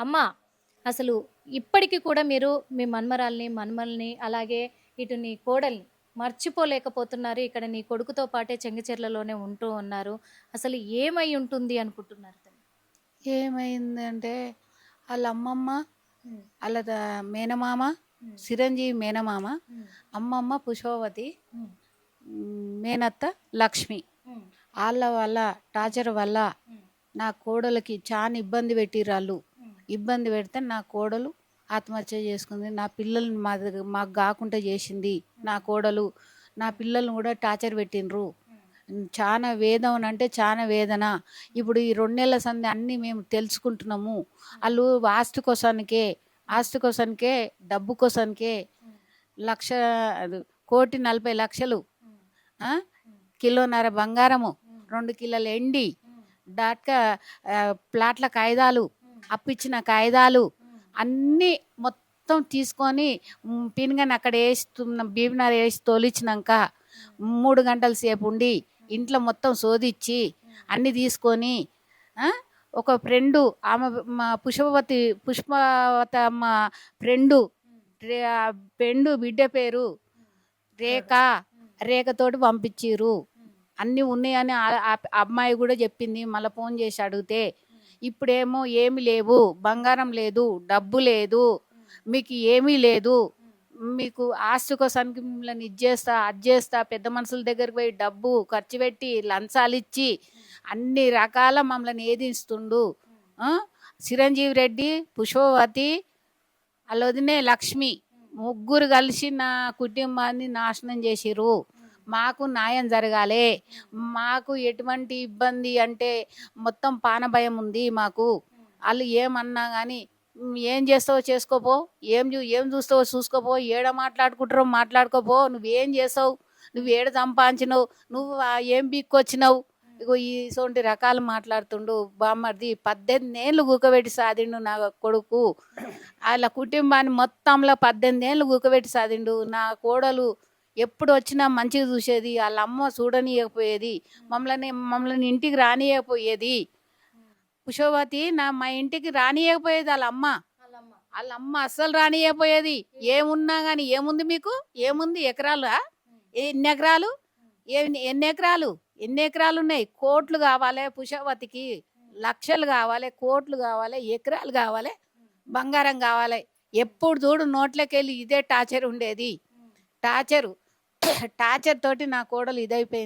అమ్మా అసలు ఇప్పటికి కూడా మీరు మీ మన్మరాల్ని, మన్మల్ని అలాగే ఇటు నీ కోడల్ని మర్చిపోలేకపోతున్నారు. ఇక్కడ నీ కొడుకుతో పాటే చెంగిచెర్లలోనే ఉంటూ ఉన్నారు. అసలు ఏమై ఉంటుంది అనుకుంటున్నారు తల్లి? ఏమైందంటే వాళ్ళ అమ్మమ్మ, హ్మ్. వాళ్ళ మేనమామ, హ్మ్. చిరంజీవి మేనమామ, హ్మ్. అమ్మమ్మ పుష్పవతి, హ్మ్. మేనత్త లక్ష్మి. హ్మ్. వాళ్ళ వల్ల టార్చర్ వల్ల హ్మ్. నా కోడలికి చాలా ఇబ్బంది పెట్టిర్రు. హ్మ్. ఇబ్బంది పెడితే నా కోడలు ఆత్మహత్య చేసుకుంది. నా పిల్లల్ని మాకు కాకుండా చేసింది నా కోడలు. నా పిల్లల్ని కూడా టార్చర్ పెట్టిండ్రు. చాలా వేదన అంటే చాలా వేదన. ఇప్పుడు ఈ 2 నెలల సంది అన్నీ మేము తెలుసుకుంటున్నాము. వాళ్ళు ఆస్తి కోసానికే డబ్బు కోసానికే లక్ష అది 1,40,00,000 ఆ? కిలోన్నర బంగారము, 2 కిలోల ఎండి, డాట్కా ప్లాట్ల కాయిదాలు, అప్పిచ్చిన కాయిదాలు అన్నీ మొత్తం తీసుకొని పిన్గని అక్కడ బీబీనార్ వేసి తోలిచ్చినాక 3 గంటల సేపు ఉండి ఇంట్లో మొత్తం శోధించి అన్నీ తీసుకొని ఒక ఫ్రెండు ఆమె మా పుష్పవతమ్మ ఫ్రెండు ఫ్రెండు బిడ్డ పేరు రేఖతోటి పంపించిర్రు. అన్నీ ఉన్నాయని అమ్మాయి కూడా చెప్పింది. మళ్ళీ ఫోన్ చేసి అడిగితే ఇప్పుడేమో ఏమి లేవు, బంగారం లేదు, డబ్బు లేదు, మీకు ఏమీ లేదు, మీకు ఆస్తి కోసానికి మిమ్మల్ని ఇచ్చేస్తా అది చేస్తా పెద్ద మనుషుల దగ్గరికి పోయి డబ్బు ఖర్చు పెట్టి లంచాలు ఇచ్చి అన్ని రకాల మమ్మల్ని ఏదిస్తుండు. చిరంజీవి రెడ్డి, పుష్పవతి, వాళ్ళ వదినే లక్ష్మి ముగ్గురు కలిసి నా కుటుంబాన్ని నాశనం చేసిర్రు. మాకు న్యాయం జరగాలి. మాకు ఎటువంటి ఇబ్బంది అంటే మొత్తం పానభయం ఉంది మాకు. వాళ్ళు ఏమన్నా కానీ ఏం చేస్తావో చేసుకోపో, ఏం చూస్తావో చూసుకోపో, ఏడ మాట్లాడుకుంటారో మాట్లాడుకోపో, నువ్వేం చేసావు, నువ్వు ఏడ సంపాదించినావు, నువ్వు ఏం బిక్కొచ్చినావు, ఇగో ఇటువంటి రకాలు మాట్లాడుతుండు. బామ్మర్ది 18 ఏళ్ళు కూకబెట్టి సాదిండు నా కొడుకు. వాళ్ళ కుటుంబాన్ని మొత్తంలో 18 ఏళ్ళు కూకబెట్టి సాదిండు. నా కోడలు ఎప్పుడు వచ్చినా మంచిగా చూసేది. వాళ్ళ అమ్మ చూడనీయకపోయేది, మమ్మల్ని ఇంటికి రానియకపోయేది. పుష్పవతి మా ఇంటికి రానియకపోయేది వాళ్ళ అమ్మ అస్సలు రానియకపోయేది. ఏమున్నా కానీ ఏముంది మీకు, ఏముంది ఎకరాలు, ఎన్ని ఎకరాలు ఉన్నాయి, కోట్లు కావాలి పుష్పవతికి, లక్షలు కావాలి, కోట్లు కావాలి, ఎకరాలు కావాలి, బంగారం కావాలి. ఎప్పుడు చూడు నోట్లకెళ్ళి ఇదే టార్చర్ ఉండేది. టార్చర్ తోటి నా కోడలు ఇదైపోయింది.